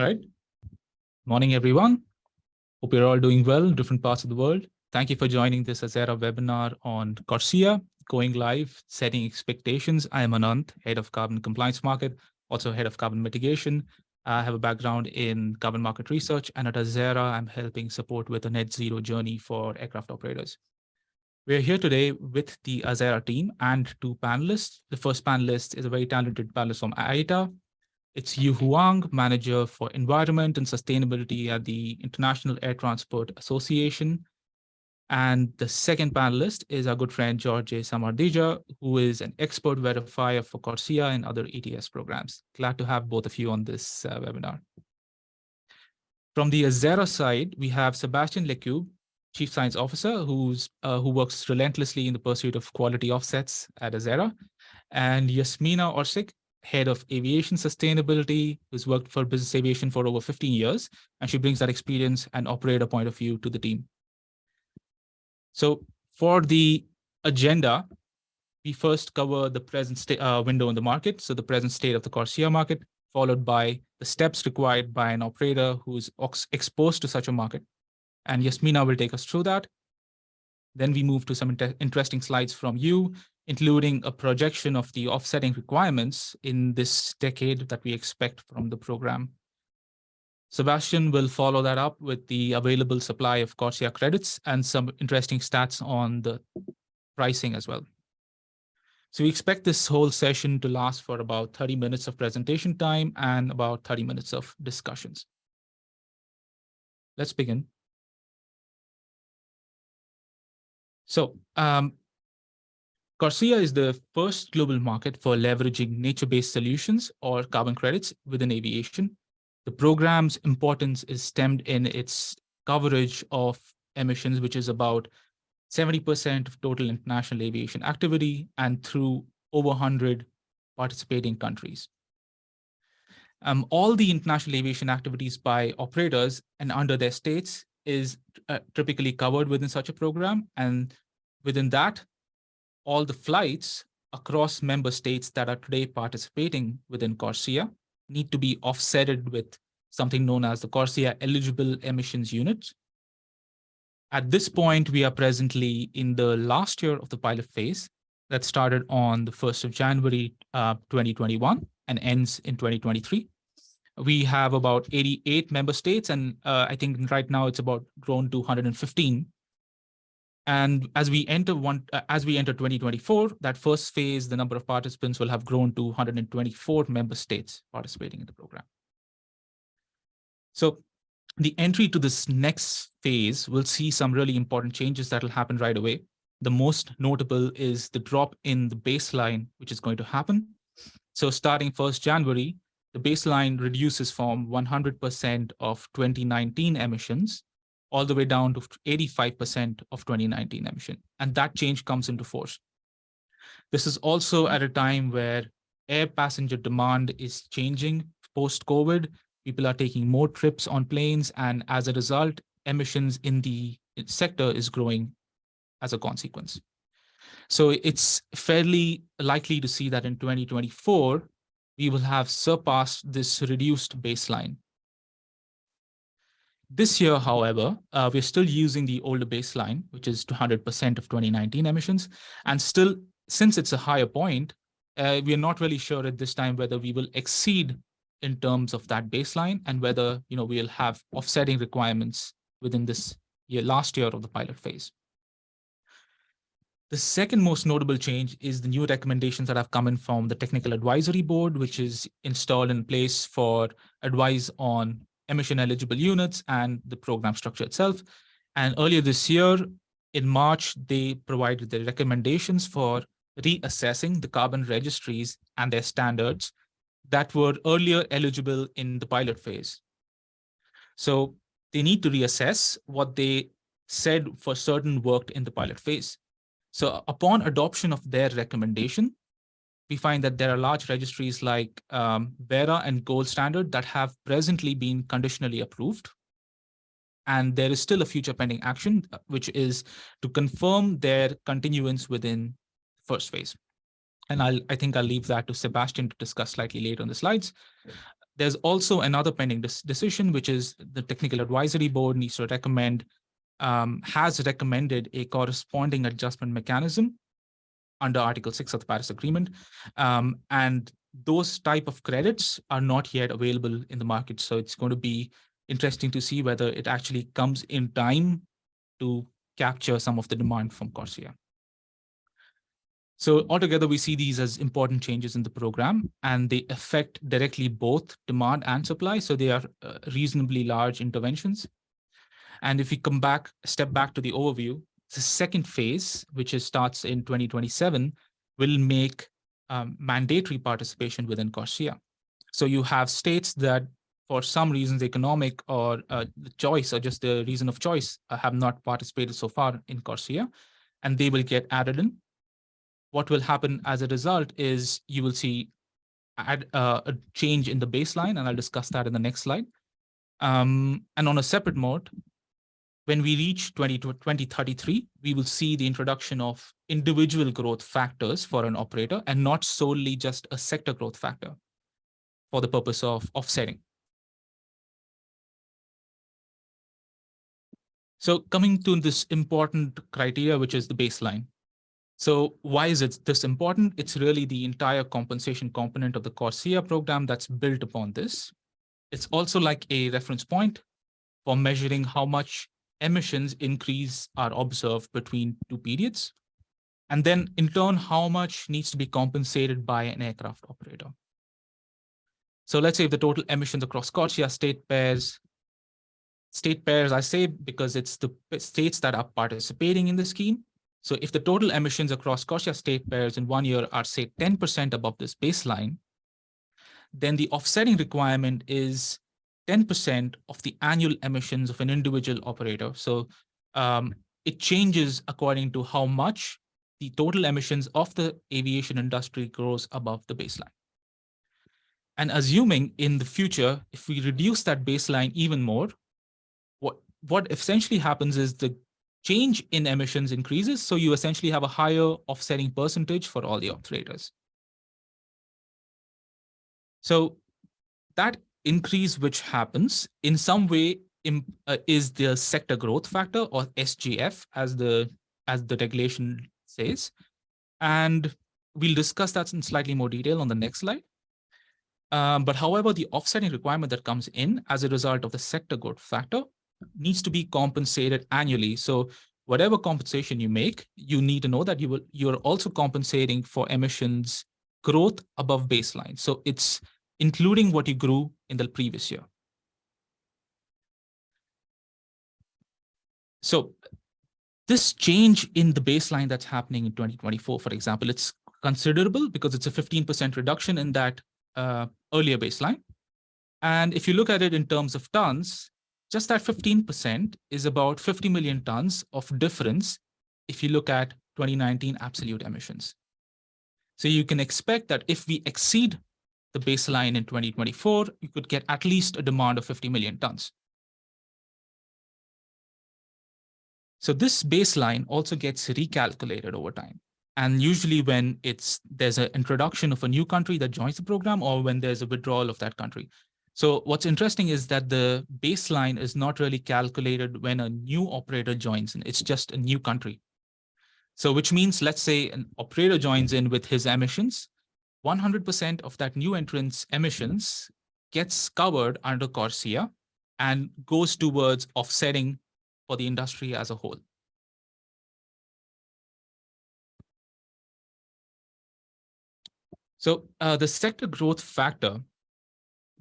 All right. Morning, everyone. Hope you're all doing well in different parts of the world. Thank you for joining this Azzera webinar on CORSIA, going live, setting expectations. I am Anant, head of carbon compliance market, also head of carbon mitigation. I have a background in carbon market research, and at Azzera, I'm helping support with a net zero journey for aircraft operators. We're here today with the Azzera team and two panelists. The first panelist is a very talented panelist from IATA. It's Yue Huang, Manager for Environment and Sustainability at the International Air Transport Association. And the second panelist is our good friend, Djordje Samardzija, who is an expert verifier for CORSIA and other ETS programs. Glad to have both of you on this webinar. From the Azzera side, we have Sébastien Lacube, Chief Science Officer, who works relentlessly in the pursuit of quality offsets at Azzera, and Yasmina Orsic, Head of Aviation Sustainability, who's worked for business aviation for over 15 years, and she brings that experience and operator point of view to the team. So for the agenda, we first cover the present window in the market, so the present state of the CORSIA market, followed by the steps required by an operator who is exposed to such a market. And Yasmina will take us through that. Then we move to some interesting slides from you, including a projection of the offsetting requirements in this decade that we expect from the program. Sébastien will follow that up with the available supply of CORSIA credits and some interesting stats on the pricing as well. So we expect this whole session to last for about 30 minutes of presentation time and about 30 minutes of discussions. Let's begin. So CORSIA is the first global market for leveraging nature-based solutions or carbon credits within aviation. The program's importance is stemmed in its coverage of emissions, which is about 70% of total international aviation activity and through over 100 participating countries. All the international aviation activities by operators and under their states is typically covered within such a program. And within that, all the flights across member states that are today participating within CORSIA need to be offsetted with something known as the CORSIA eligible emissions units. At this point, we are presently in the last year of the pilot phase that started on the 1st of January 2021 and ends in 2023. We have about 88 member states, and I think right now it's about grown to 115. And as we enter 2024, that first phase, the number of participants will have grown to 124 member states participating in the program. So the entry to this next phase will see some really important changes that will happen right away. The most notable is the drop in the baseline, which is going to happen. So starting 1st January, the baseline reduces from 100% of 2019 emissions all the way down to 85% of 2019 emission. And that change comes into force. This is also at a time where air passenger demand is changing post-COVID. People are taking more trips on planes, and as a result, emissions in the sector is growing as a consequence. So it's fairly likely to see that in 2024, we will have surpassed this reduced baseline. This year, however, we're still using the older baseline, which is 200% of 2019 emissions. And still, since it's a higher point, we are not really sure at this time whether we will exceed in terms of that baseline and whether we'll have offsetting requirements within this year, last year of the pilot phase. The second most notable change is the new recommendations that have come in from the Technical Advisory Board, which is installed in place for advice on emission eligible units and the program structure itself. And earlier this year, in March, they provided the recommendations for reassessing the carbon registries and their standards that were earlier eligible in the pilot phase. So they need to reassess what they said for certain worked in the pilot phase. So upon adoption of their recommendation, we find that there are large registries like Vera and Gold Standard that have presently been conditionally approved. And there is still a future pending action, which is to confirm their continuance within first phase. And I think I'll leave that to Sébastien to discuss slightly later on the slides. There's also another pending decision, which is the Technical Advisory Board needs to recommend, has recommended a corresponding adjustment mechanism under Article 6 of the Paris Agreement. And those type of credits are not yet available in the market. So it's going to be interesting to see whether it actually comes in time to capture some of the demand from CORSIA. So altogether, we see these as important changes in the program, and they affect directly both demand and supply. So they are reasonably large interventions. And if we step back to the overview, the second phase, which starts in 2027, will make mandatory participation within CORSIA. So you have states that, for some reasons, economic or the choice, or just the reason of choice, have not participated so far in CORSIA, and they will get added in. What will happen as a result is you will see a change in the baseline, and I'll discuss that in the next slide. And on a separate note, when we reach 2033, we will see the introduction of individual growth factors for an operator, and not solely just a sector growth factor for the purpose of offsetting. So coming to this important criteria, which is the baseline. So why is it this important? It's really the entire compensation component of the CORSIA program that's built upon this. It's also like a reference point for measuring how much emissions increase are observed between two periods. And then in turn, how much needs to be compensated by an aircraft operator. So let's say if the total emissions across CORSIA state pairs, I say because it's the states that are participating in the scheme. So if the total emissions across CORSIA state pairs in 1 year are, say, 10% above this baseline, then the offsetting requirement is 10% of the annual emissions of an individual operator. So it changes according to how much the total emissions of the aviation industry grows above the baseline. And assuming in the future, if we reduce that baseline even more, what essentially happens is the change in emissions increases, so you essentially have a higher offsetting percentage for all the operators. So that increase which happens in some way is the sector growth factor, or SGF, as the regulation says. And we'll discuss that in slightly more detail on the next slide. But however, the offsetting requirement that comes in as a result of the sector growth factor needs to be compensated annually. So whatever compensation you make, you need to know that you're also compensating for emissions growth above baseline. So it's including what you grew in the previous year. So this change in the baseline that's happening in 2024, for example, it's considerable because it's a 15% reduction in that earlier baseline. And if you look at it in terms of tons, just that 15% is about 50 million tons of difference if you look at 2019 absolute emissions. So you can expect that if we exceed the baseline in 2024, you could get at least a demand of 50 million tons. So this baseline also gets recalculated over time. And usually when there's an introduction of a new country that joins the program, or when there's a withdrawal of that country. So what's interesting is that the baseline is not really calculated when a new operator joins in. It's just a new country. So which means, let's say an operator joins in with his emissions, 100% of that new entrant's emissions gets covered under CORSIA and goes towards offsetting for the industry as a whole. So the sector growth factor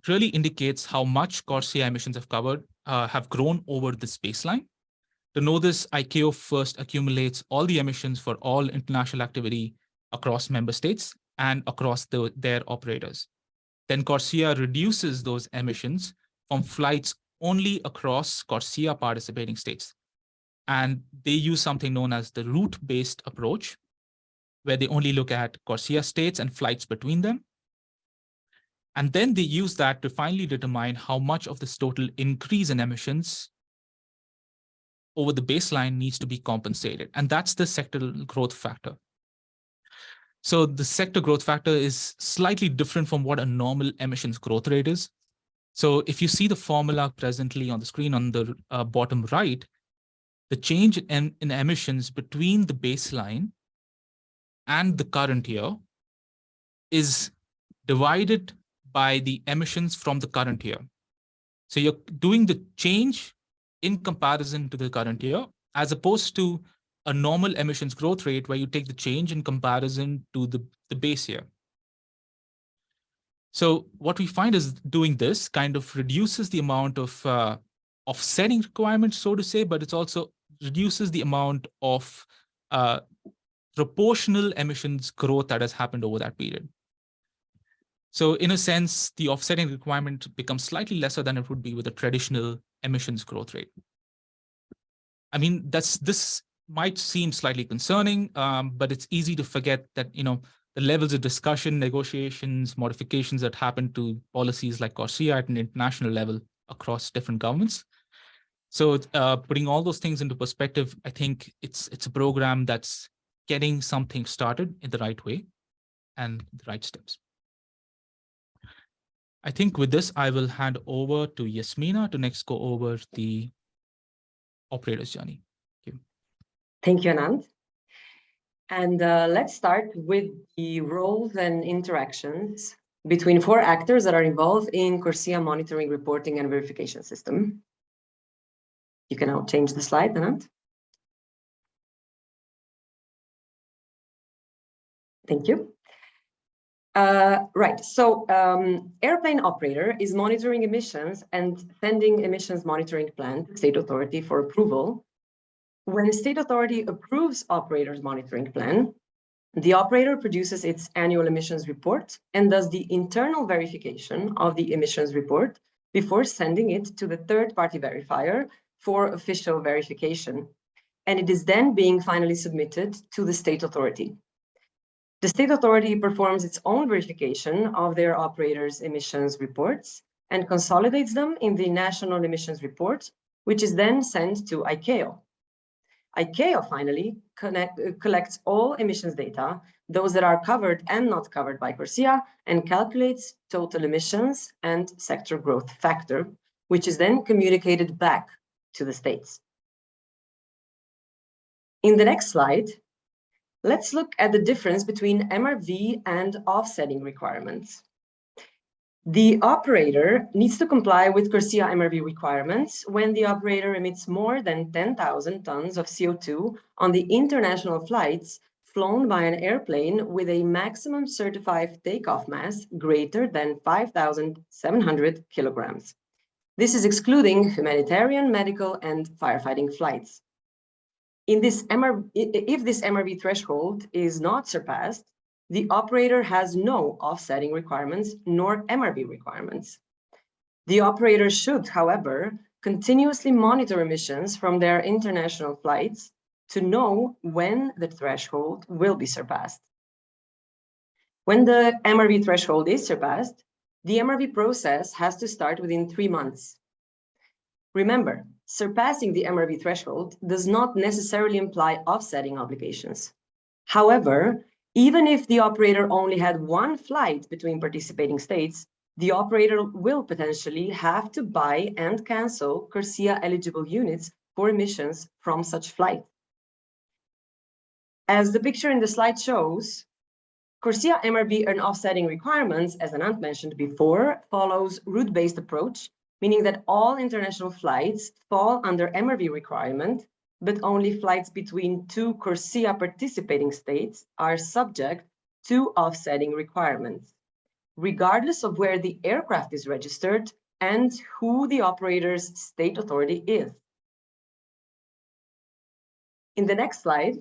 really indicates how much CORSIA emissions have grown over this baseline. To know this, ICAO first accumulates all the emissions for all international activity across member states and across their operators. Then CORSIA reduces those emissions from flights only across CORSIA participating states. And they use something known as the route-based approach, where they only look at CORSIA states and flights between them. And then they use that to finally determine how much of this total increase in emissions over the baseline needs to be compensated. And that's the sectoral growth factor. So the sector growth factor is slightly different from what a normal emissions growth rate is. So if you see the formula presently on the screen on the bottom right, the change in emissions between the baseline and the current year is divided by the emissions from the current year. So you're doing the change in comparison to the current year, as opposed to a normal emissions growth rate where you take the change in comparison to the base year. So what we find is doing this kind of reduces the amount of offsetting requirements, so to say, but it also reduces the amount of proportional emissions growth that has happened over that period. So in a sense, the offsetting requirement becomes slightly lesser than it would be with a traditional emissions growth rate. I mean, this might seem slightly concerning, but it's easy to forget that, the levels of discussion, negotiations, modifications that happen to policies like CORSIA at an international level across different governments. So putting all those things into perspective, I think it's a program that's getting something started in the right way and the right steps. I think with this, I will hand over to Yasmina to next go over the operator's journey. Thank you, Anant. And let's start with the roles and interactions between 4 actors that are involved in CORSIA monitoring, reporting, and verification system. You can now change the slide, Anant. Thank you. Right, so airplane operator is monitoring emissions and sending emissions monitoring plan to state authority for approval. When state authority approves operator's monitoring plan, the operator produces its annual emissions report and does the internal verification of the emissions report before sending it to the third-party verifier for official verification. And it is then being finally submitted to the state authority. The state authority performs its own verification of their operator's emissions reports and consolidates them in the national emissions report, which is then sent to ICAO. ICAO finally collects all emissions data, those that are covered and not covered by CORSIA, and calculates total emissions and sector growth factor, which is then communicated back to the states. In the next slide, let's look at the difference between MRV and offsetting requirements. The operator needs to comply with CORSIA MRV requirements when the operator emits more than 10,000 tons of CO2 on the international flights flown by an airplane with a maximum certified takeoff mass greater than 5,700 kilograms. This is excluding humanitarian, medical, and firefighting flights. If this MRV threshold is not surpassed, the operator has no offsetting requirements nor MRV requirements. The operator should, however, continuously monitor emissions from their international flights to know when the threshold will be surpassed. When the MRV threshold is surpassed, the MRV process has to start within 3 months. Remember, surpassing the MRV threshold does not necessarily imply offsetting obligations. However, even if the operator only had 1 flight between participating states, the operator will potentially have to buy and cancel CORSIA eligible units for emissions from such flight. As the picture in the slide shows, CORSIA MRV and offsetting requirements, as Anant mentioned before, follows route-based approach, meaning that all international flights fall under MRV requirement, but only flights between 2 CORSIA participating states are subject to offsetting requirements, regardless of where the aircraft is registered and who the operator's state authority is. In the next slide,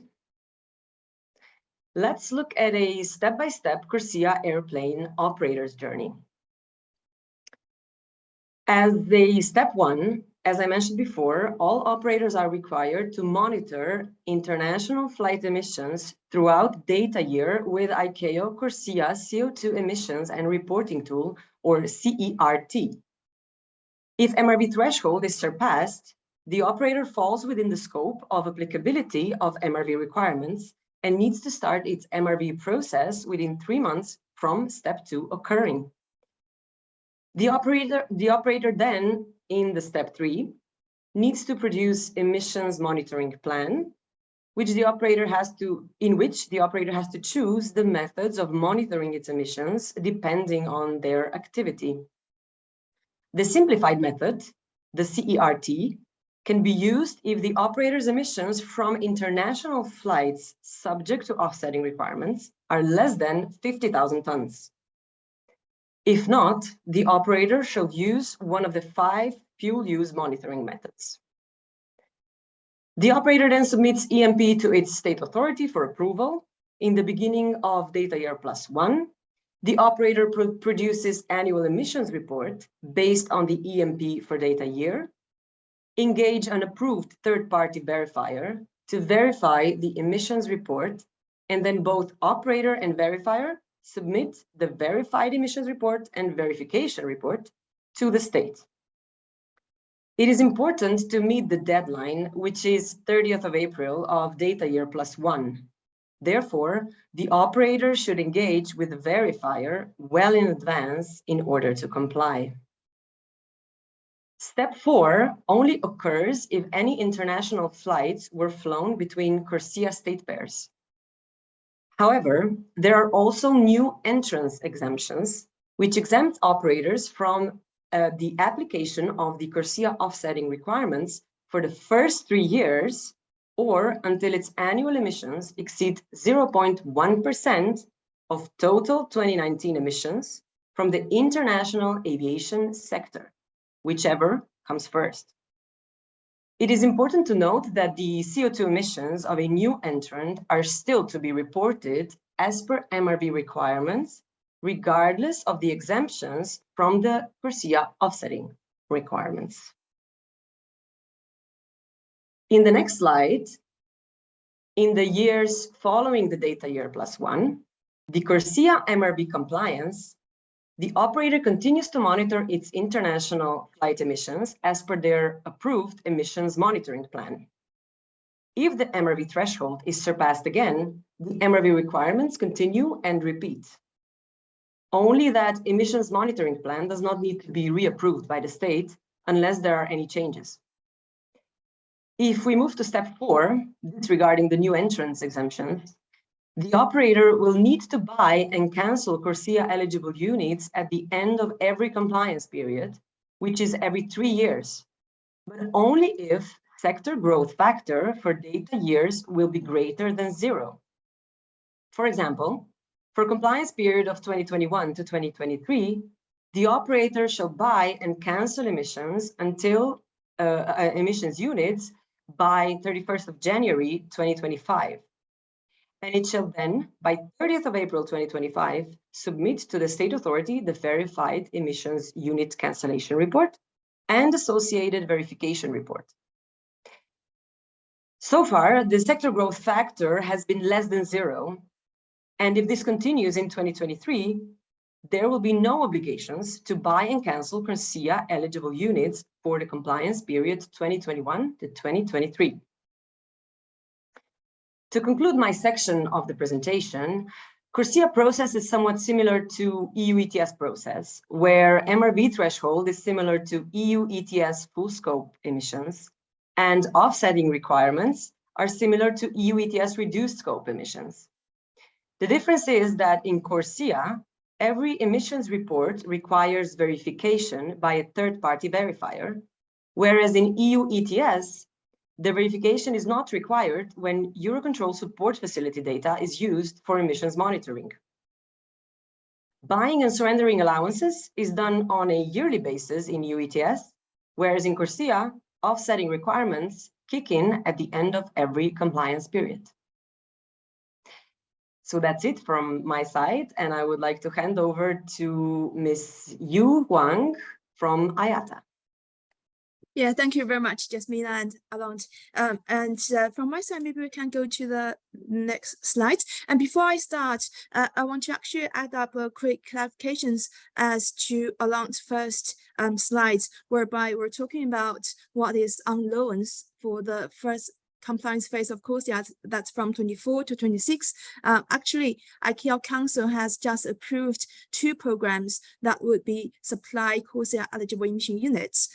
let's look at a step-by-step CORSIA airplane operator's journey. As the step 1, as I mentioned before, all operators are required to monitor international flight emissions throughout data year with ICAO CORSIA CO2 emissions and reporting tool, or CERT. If MRV threshold is surpassed, the operator falls within the scope of applicability of MRV requirements and needs to start its MRV process within 3 months from step 2 occurring. The operator then, in the step 3, needs to produce emissions monitoring plan, in which the operator has to choose the methods of monitoring its emissions depending on their activity. The simplified method, the CERT, can be used if the operator's emissions from international flights subject to offsetting requirements are less than 50,000 tons. If not, the operator shall use one of the 5 fuel use monitoring methods. The operator then submits EMP to its state authority for approval. In the beginning of data year +1, the operator produces annual emissions report based on the EMP for data year, engage an approved third-party verifier to verify the emissions report, and then both operator and verifier submit the verified emissions report and verification report to the state. It is important to meet the deadline, which is 30th of April of data year +1. Therefore, the operator should engage with the verifier well in advance in order to comply. Step 4 only occurs if any international flights were flown between CORSIA state pairs. However, there are also new entrance exemptions, which exempt operators from the application of the CORSIA offsetting requirements for the first 3 years or until its annual emissions exceed 0.1% of total 2019 emissions from the international aviation sector, whichever comes first. It is important to note that the CO2 emissions of a new entrant are still to be reported as per MRV requirements, regardless of the exemptions from the CORSIA offsetting requirements. In the next slide, in the years following the data year +1, the CORSIA MRV compliance, the operator continues to monitor its international flight emissions as per their approved emissions monitoring plan. If the MRV threshold is surpassed again, the MRV requirements continue and repeat. Only that emissions monitoring plan does not need to be reapproved by the state unless there are any changes. If we move to step 4, disregarding the new entrance exemptions, the operator will need to buy and cancel CORSIA eligible units at the end of every compliance period, which is every 3 years, but only if sector growth factor for data years will be greater than 0. For example, for compliance period of 2021 to 2023, the operator shall buy and cancel emissions until emissions units by 31st of January 2025. And it shall then, by 30th of April 2025, submit to the state authority the verified emissions unit cancellation report and associated verification report. So far, the sector growth factor has been less than 0. And if this continues in 2023, there will be no obligations to buy and cancel CORSIA eligible units for the compliance period 2021 to 2023. To conclude my section of the presentation, CORSIA process is somewhat similar to EU ETS process, where MRV threshold is similar to EU ETS full scope emissions, and offsetting requirements are similar to EU ETS reduced scope emissions. The difference is that in CORSIA, every emissions report requires verification by a third-party verifier, whereas in EU ETS, the verification is not required when Eurocontrol support facility data is used for emissions monitoring. Buying and surrendering allowances is done on a yearly basis in EU ETS, whereas in CORSIA, offsetting requirements kick in at the end of every compliance period. So that's it from my side, and I would like to hand over to Ms. Yue Huang from IATA. Yeah, thank you very much, Jasmine and Anant. From my side, maybe we can go to the next slide. And before I start, I want to actually add up a quick clarifications as to Anant's first slides, whereby we're talking about what is on loans for the first compliance phase of CORSIA, that's from 24 to 26. Actually, ICAO Council has just approved 2 programs that would be supply CORSIA eligible emission units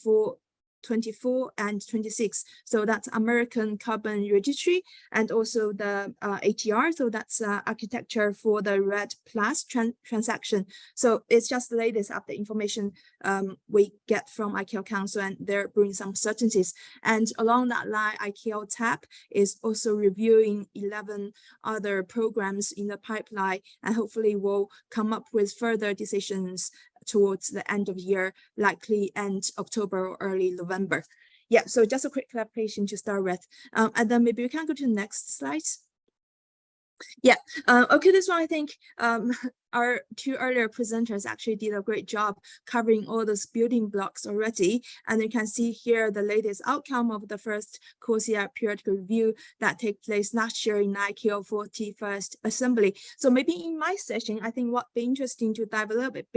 for 24 and 26. So that's American Carbon Registry and also the ATR. So that's architecture for the RED Plus transaction. So it's just the latest update information we get from ICAO Council, and they're bringing some certainties. And along that line, ICAO TAP is also reviewing 11 other programs in the pipeline, and hopefully will come up with further decisions towards the end of the year, likely end October or early November. Yeah, so just a quick clarification to start with. And then maybe we can go to the next slide. Yeah, okay, this one I think our 2 earlier presenters actually did a great job covering all those building blocks already. And you can see here the latest outcome of the first CORSIA periodical review that took place last year in ICAO 41st Assembly. So maybe in my session, I think what would be interesting to dive a little bit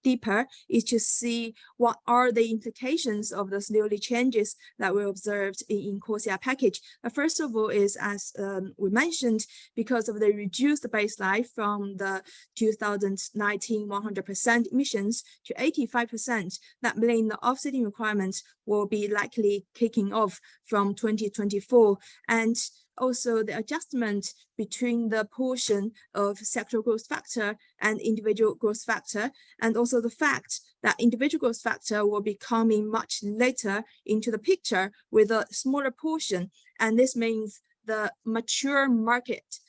deeper is to see what are the implications of those newly changes that we observed in CORSIA package. First of all is, as we mentioned, because of the reduced baseline from the 2019 100% emissions to 85%, that means the offsetting requirements will be likely kicking off from 2024. And also the adjustment between the portion of sectoral growth factor and individual growth factor, and also the fact that individual growth factor will be coming much later into the picture with a smaller portion. And this means the mature market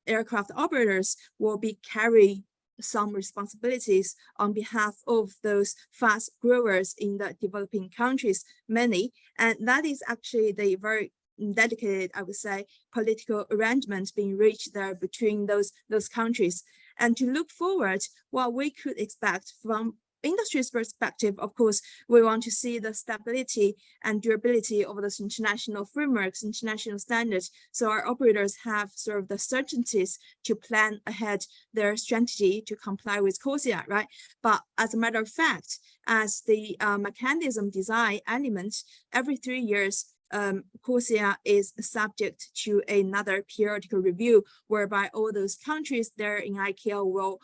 aircraft operators will be carrying some responsibilities on behalf of those fast growers in the developing countries, many. And that is actually the very dedicated, I would say, political arrangements being reached there between those countries. And to look forward, what we could expect from industry's perspective, of course, we want to see the stability and durability of those international frameworks, international standards. So our operators have sort of the certainties to plan ahead their strategy to comply with CORSIA, right? But as a matter of fact, as the mechanism design element, every 3 years, CORSIA is subject to another periodical review, whereby all those countries there in ICAO will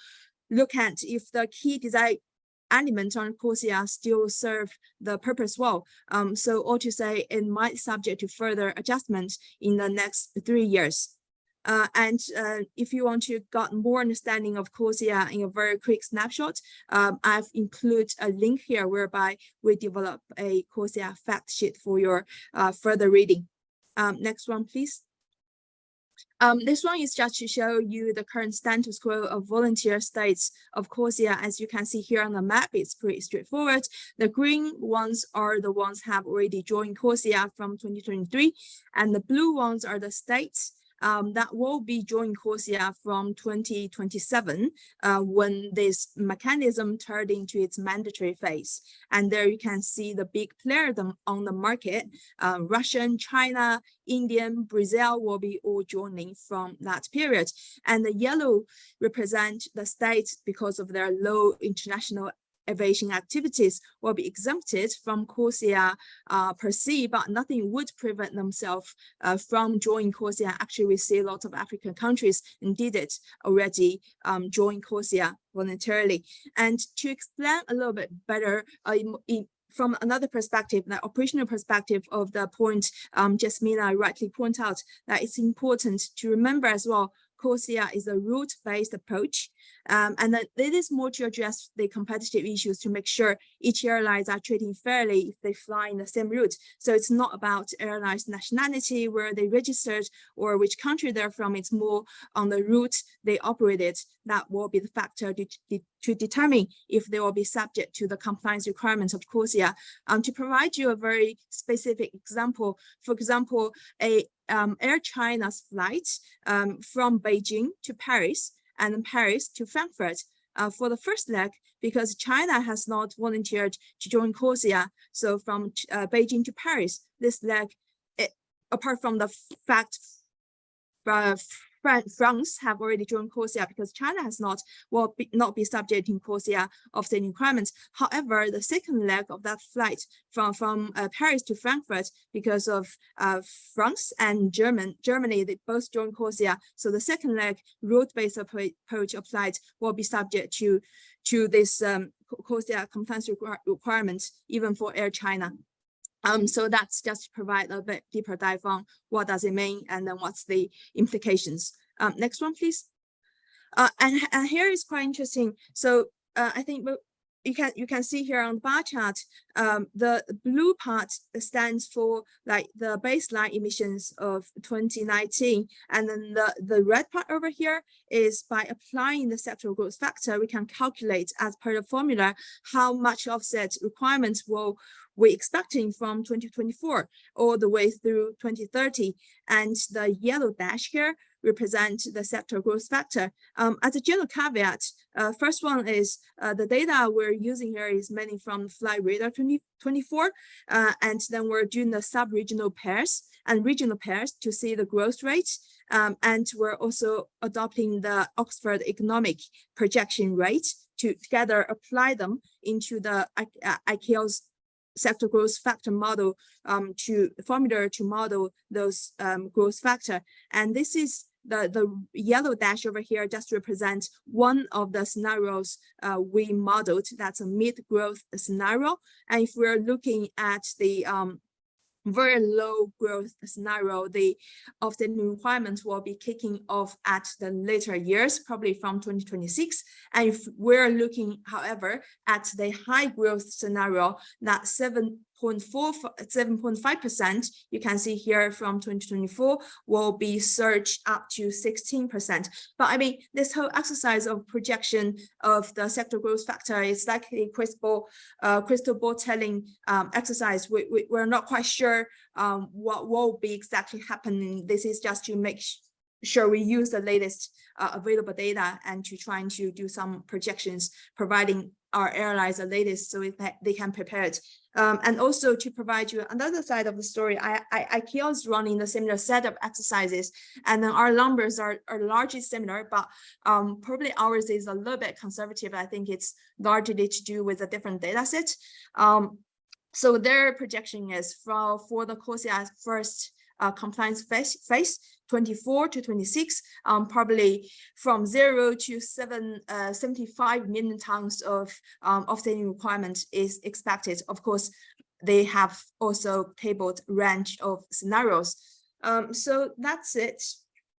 look at if the key design elements on CORSIA still serve the purpose well. So all to say, it might subject to further adjustment in the next 3 years. And if you want to get more understanding of CORSIA in a very quick snapshot, I've included a link here whereby we develop a CORSIA fact sheet for your further reading. Next one, please. This one is just to show you the current status quo of volunteer states of CORSIA. As you can see here on the map, it's pretty straightforward. The green ones are the ones have already joined CORSIA from 2023, and the blue ones are the states that will be joining CORSIA from 2027 when this mechanism turned into its mandatory phase. And there you can see the big players on the market, Russian, China, Indian, Brazil will be all joining from that period. And the yellow represent the states because of their low international aviation activities will be exempted from CORSIA per se, but nothing would prevent themselves from joining CORSIA. Actually, we see a lot of African countries indeed it already join CORSIA voluntarily. And to explain a little bit better from another perspective, the operational perspective of the point Jasmina rightly pointed out, that it's important to remember as well, CORSIA is a route-based approach, and then it is more to address the competitive issues to make sure each airlines are treating fairly if they fly in the same route. So it's not about airlines' nationality, where they registered, or which country they're from. It's more on the route they operated that will be the factor to determine if they will be subject to the compliance requirements of CORSIA. To provide you a very specific example, for example, Air China's flight from Beijing to Paris and then Paris to Frankfurt for the first leg, because China has not volunteered to join CORSIA. So from Beijing to Paris, this leg, apart from the fact France have already joined CORSIA because China has not be subject to CORSIA offsetting requirements. However, the second leg of that flight from Paris to Frankfurt, because of France and Germany, they both joined CORSIA. So the second leg route-based approach applied will be subject to this CORSIA compliance requirements, even for Air China. So that's just to provide a bit deeper dive on what does it mean and then what's the implications. Next one, please. And here is quite interesting. So I think you can see here on the bar chart, the blue part stands for like the baseline emissions of 2019, and then the red part over here is by applying the sectoral growth factor, we can calculate as per the formula how much offset requirements we're expecting from 2024 all the way through 2030, and the yellow dash here represent the sector growth factor. As a general caveat, first one is the data we're using here is mainly from Flight Radar 2024, and then we're doing the sub-regional pairs and regional pairs to see the growth rate, and we're also adopting the Oxford economic projection rate to together apply them into the ICAO's sector growth factor model to formula to model those growth factor. And this is the yellow dash over here just represents one of the scenarios we modeled. That's a mid-growth scenario. And if we're looking at the very low growth scenario, the offsetting requirements will be kicking off at the later years, probably from 2026. And if we're looking, however, at the high growth scenario, that 7.5%, you can see here from 2024 will be surged up to 16%. But I mean, this whole exercise of projection of the sector growth factor is like a crystal ball telling exercise. We're not quite sure what will be exactly happening. This is just to make sure we use the latest available data and to trying to do some projections, providing our airlines the latest so that they can prepare it. And also to provide you another side of the story, ICAO is running a similar set of exercises, and then our numbers are largely similar, but probably ours is a little bit conservative. I think it's largely to do with a different data set. So their projection is for the CORSIA first compliance phase 24 to 26, probably from 0 to 75 million tons of offsetting requirement is expected. Of course, they have also tabled range of scenarios. So that's it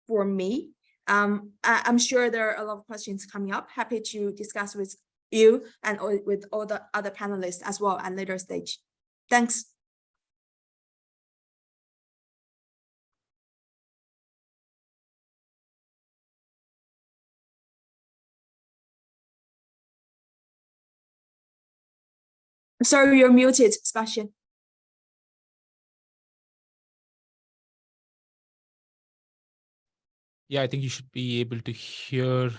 for me. I'm sure there are a lot of questions coming up. Happy to discuss with you and with all the other panelists as well at later stage. Thanks. Sorry, you're muted, Sébastien. Yeah, I think you should be able to hear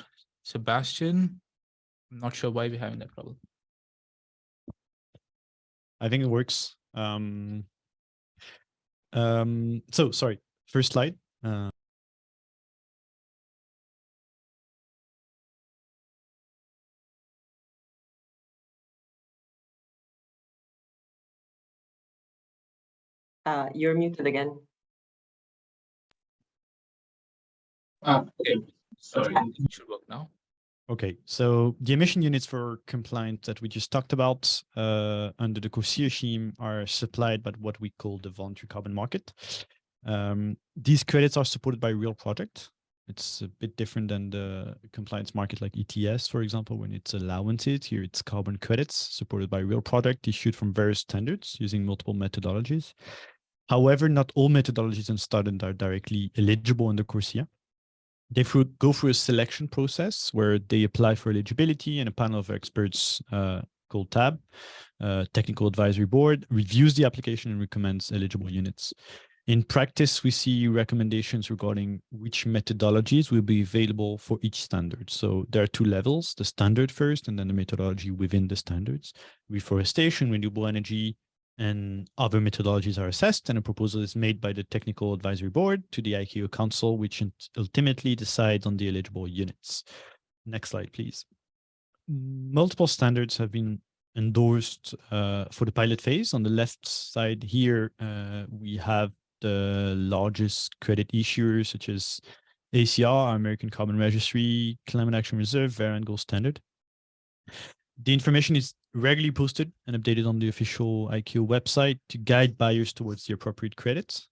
Sébastien. I'm not sure why we're having that problem. I think it works. So sorry, first slide. You're muted again. Okay, sorry, it should work now. Okay, so the emission units for compliance that we just talked about under the CORSIA regime are supplied by what we call the voluntary carbon market. These credits are supported by real project. It's a bit different than the compliance market like ETS, for example, when it's allowances. Here it's carbon credits supported by real project issued from various standards using multiple methodologies. However, not all methodologies and standards are directly eligible under CORSIA. They go through a selection process where they apply for eligibility, and a panel of experts called TAB, Technical Advisory Board, reviews the application and recommends eligible units. In practice, we see recommendations regarding which methodologies will be available for each standard. So there are two levels, the standard first, and then the methodology within the standards. Reforestation, renewable energy, and other methodologies are assessed, and a proposal is made by the Technical Advisory Board to the ICAO Council, which ultimately decides on the eligible units. Next slide, please. Multiple standards have been endorsed for the pilot phase. On the left side here, we have the largest credit issuers, such as ACR, American Carbon Registry, Climate Action Reserve, Verra, and Gold Standard. The information is regularly posted and updated on the official ICAO website to guide buyers towards the appropriate credits.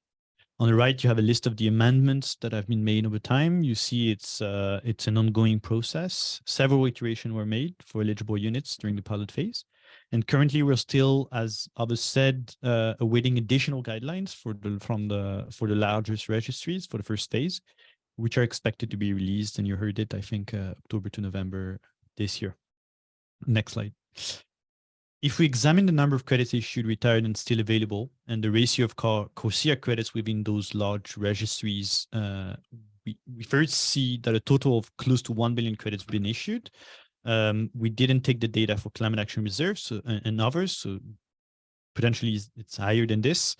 On the right, you have a list of the amendments that have been made over time. You see it's an ongoing process. Several iterations were made for eligible units during the pilot phase. And currently, we're still, as others said, awaiting additional guidelines for the largest registries for the first phase, which are expected to be released. And you heard it, I think, October to November this year. Next slide. If we examine the number of credits issued, retired, and still available, and the ratio of CORSIA credits within those large registries, we first see that a total of close to 1 billion credits have been issued. We didn't take the data for Climate Action Reserve and others, so potentially it's higher than this.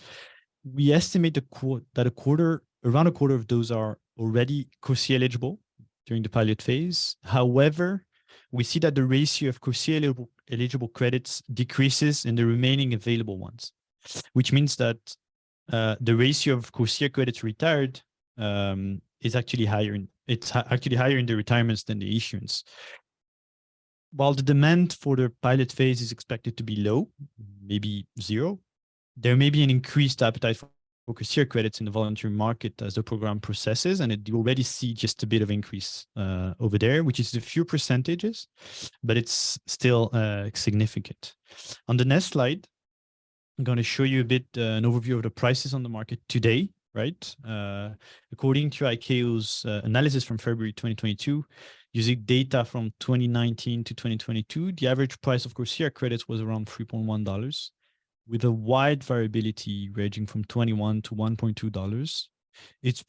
We estimate that around a quarter of those are already CORSIA eligible during the pilot phase. However, we see that the ratio of CORSIA eligible credits decreases in the remaining available ones, which means that the ratio of CORSIA credits retired is actually higher. It's actually higher in the retirements than the issuance. While the demand for the pilot phase is expected to be low, maybe zero, there may be an increased appetite for CORSIA credits in the voluntary market as the program processes, and you already see just a bit of increase over there, which is a few percentages, but it's still significant. On the next slide, I'm going to show you a bit an overview of the prices on the market today, right? According to ICAO's analysis from February 2022, using data from 2019 to 2022, the average price of CORSIA credits was around $3.1. With a wide variability ranging from $21 to $1.2. It's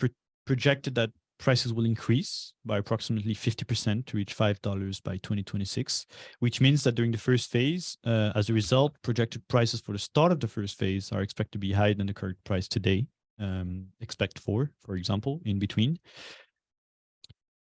projected that prices will increase by approximately 50% to reach $5 by 2026, which means that during the first phase, as a result, projected prices for the start of the first phase are expected to be higher than the current price today, expect for example, in between.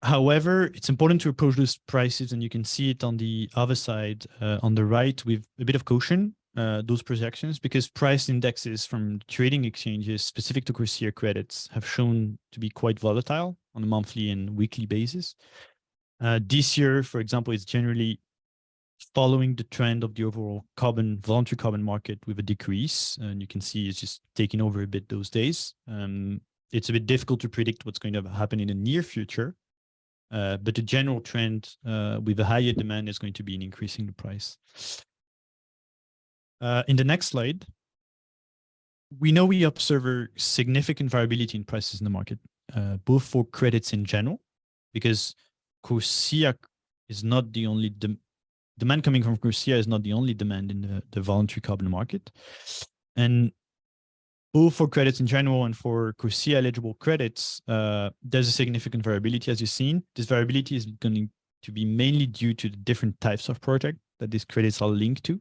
However, it's important to approach those prices, and you can see it on the other side, on the right, with a bit of caution. Those projections, because price indexes from trading exchanges specific to CORSIA credits have shown to be quite volatile on a monthly and weekly basis. This year, for example, is generally following the trend of the overall voluntary carbon market with a decrease. And you can see it's just taking over a bit those days. It's a bit difficult to predict what's going to happen in the near future. But the general trend with a higher demand is going to be in increasing the price. In the next slide, we know we observe a significant variability in prices in the market, both for credits in general, because CORSIA is not the only demand coming from CORSIA is not the only demand in the voluntary carbon market. And both for credits in general and for CORSIA eligible credits, there's a significant variability, as you've seen. This variability is going to be mainly due to the different types of project that these credits are linked to.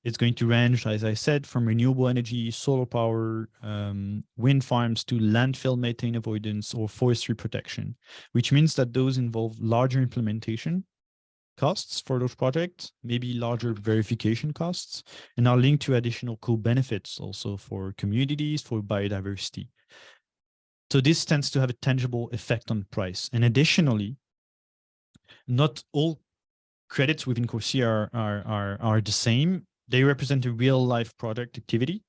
It's going to range, as I said, from renewable energy, solar power, wind farms to landfill methane avoidance or forestry protection, which means that those involve larger implementation costs for those projects, maybe larger verification costs, and are linked to additional co-benefits also for communities, for biodiversity. So this tends to have a tangible effect on price. And additionally, not all credits within CORSIA are the same. They represent a real-life product activity.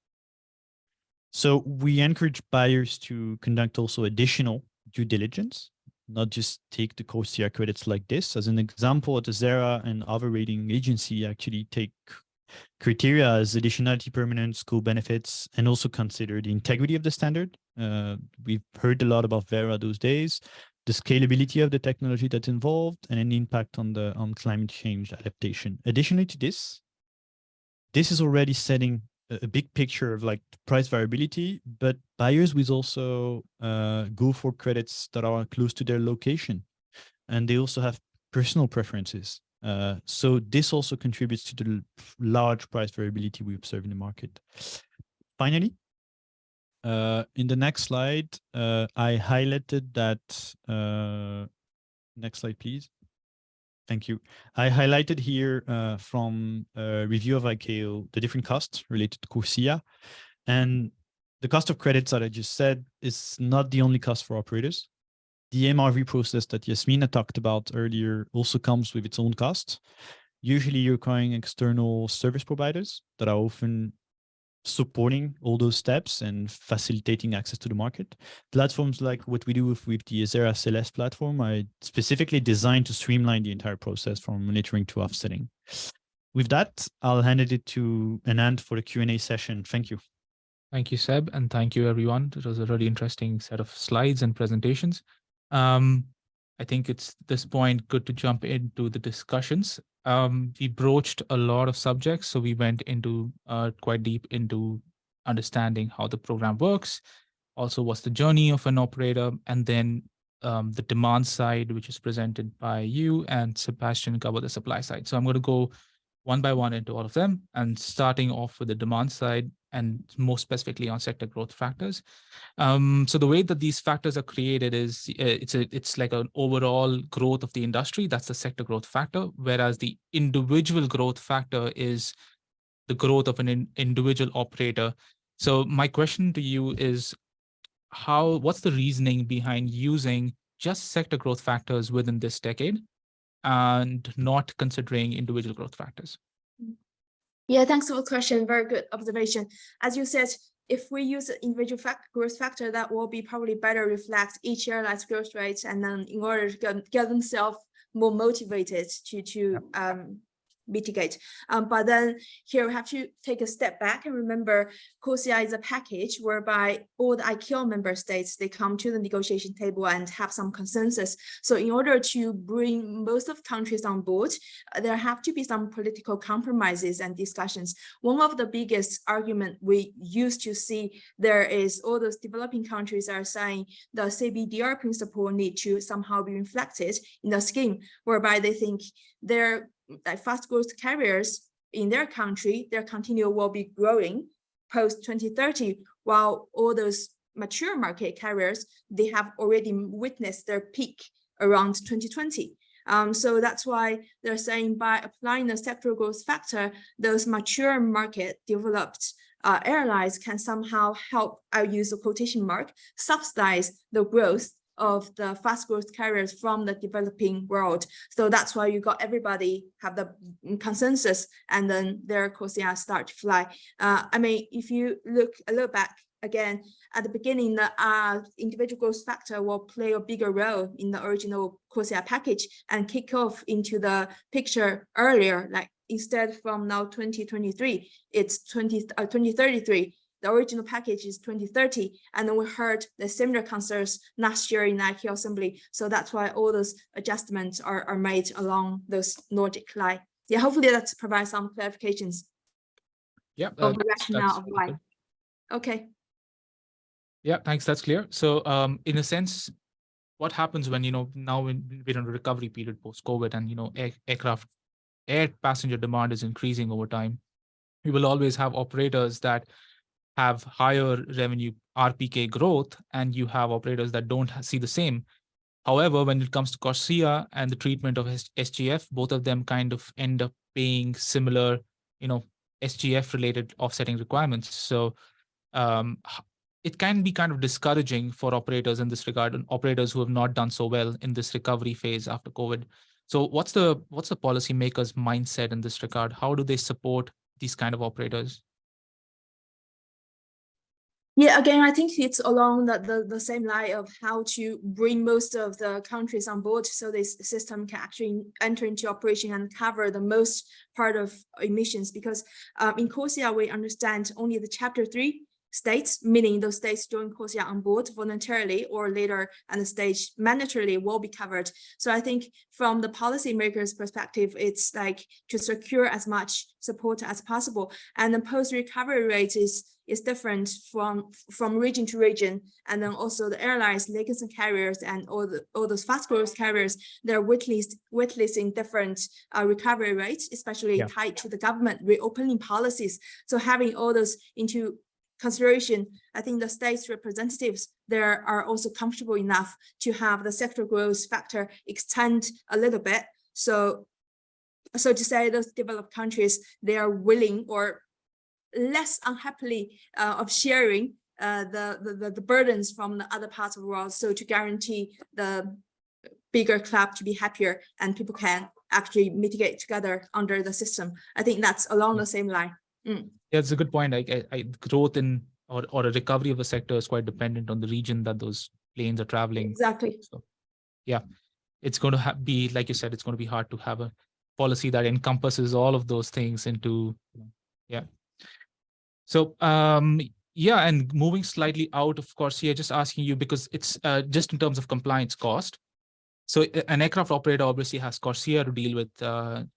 So we encourage buyers to conduct also additional due diligence, not just take the CORSIA credits like this. As an example, at Azzera and other rating agency actually take criteria as additionality, permanence, co-benefits, and also consider the integrity of the standard. We've heard a lot about Verra those days, the scalability of the technology that's involved, and an impact on climate change adaptation. Additionally to this is already setting a big picture of like price variability, but buyers will also go for credits that are close to their location. And they also have personal preferences. So this also contributes to the large price variability we observe in the market. Finally, in the next slide, I highlighted that, next slide, please. Thank you. I highlighted here from a review of ICAO, the different costs related to CORSIA. And the cost of credits that I just said is not the only cost for operators. The MRV process that Yasmina talked about earlier also comes with its own costs. Usually you're requiring external service providers that are often supporting all those steps and facilitating access to the market. Platforms like what we do with the Azzera Celeste platform are specifically designed to streamline the entire process from monitoring to offsetting. With that, I'll hand it to Anant for the Q&A session. Thank you. Thank you, Seb, and thank you, everyone. It was a really interesting set of slides and presentations. I think it's at this point good to jump into the discussions. We broached a lot of subjects, so we went into quite deep into understanding how the program works, also what's the journey of an operator, and then the demand side, which is presented by you, and Sébastien covered the supply side. So I'm going to go one by one into all of them, and starting off with the demand side and more specifically on sector growth factors. So the way that these factors are created is it's like an overall growth of the industry. That's the sector growth factor, whereas the individual growth factor is the growth of an individual operator. So my question to you is, what's the reasoning behind using just sector growth factors within this decade and not considering individual growth factors? Yeah, thanks for the question. Very good observation. As you said, if we use an individual growth factor, that will be probably better reflect each airline's growth rate, and then in order to get themselves more motivated to mitigate. But then here we have to take a step back and remember CORSIA is a package whereby all the ICAO member states, they come to the negotiation table and have some consensus. So in order to bring most of countries on board, there have to be some political compromises and discussions. One of the biggest argument we used to see there is all those developing countries are saying the CBDR principle need to somehow be reflected in the scheme, whereby they think their fast growth carriers in their country, their continual will be growing post 2030, while all those mature market carriers, they have already witnessed their peak around 2020. So that's why they're saying by applying the sector growth factor, those mature market developed airlines can somehow help, I'll use a quotation mark, subsidize the growth of the fast growth carriers from the developing world. So that's why you got everybody have the consensus, and then their CORSIA start to fly. I mean, if you look back again, at the beginning, the individual growth factor will play a bigger role in the original CORSIA package and kick off into the picture earlier, like instead from now 2023, it's 2033. The original package is 2030, and then we heard the similar concerns last year in ICAO Assembly. So that's why all those adjustments are made along those Nordic line. Yeah, hopefully that provides some clarifications. Yeah, of the rationale of why. Good. Okay. Yeah, thanks. That's clear. So, in a sense, what happens when now we're in a recovery period post-COVID, and air passenger demand is increasing over time? We will always have operators that have higher revenue RPK growth, and you have operators that don't see the same. However, when it comes to CORSIA and the treatment of SGF, both of them kind of end up paying similar, SGF-related offsetting requirements. So it can be kind of discouraging for operators in this regard, and operators who have not done so well in this recovery phase after COVID. So what's the policymakers' mindset in this regard? How do they support these kind of operators? Yeah, again, I think it's along the same line of how to bring most of the countries on board so this system can actually enter into operation and cover the most part of emissions. Because in CORSIA, we understand only the Chapter 3 states, meaning those states join CORSIA on board voluntarily or later at the stage mandatorily will be covered. So I think from the policymakers' perspective, it's like to secure as much support as possible. And the post-recovery rate is different from region to region. And then also the airlines, legacy carriers, and all those fast growth carriers, they're whitelisting different recovery rates, especially tied to the government reopening policies. So having all those into consideration, I think the state's representatives there are also comfortable enough to have the sector growth factor extend a little bit. So to say those developed countries, they are willing or less unhappily of sharing the burdens from the other parts of the world. So to guarantee the bigger club to be happier and people can actually mitigate together under the system. I think that's along the same line. Yeah, it's a good point. Growth in or a recovery of the sector is quite dependent on the region that those planes are traveling. Exactly. So, yeah, it's going to be, like you said, it's going to be hard to have a policy that encompasses all of those things into, So, and moving slightly out of CORSIA, just asking you, because it's just in terms of compliance cost. So an aircraft operator obviously has CORSIA to deal with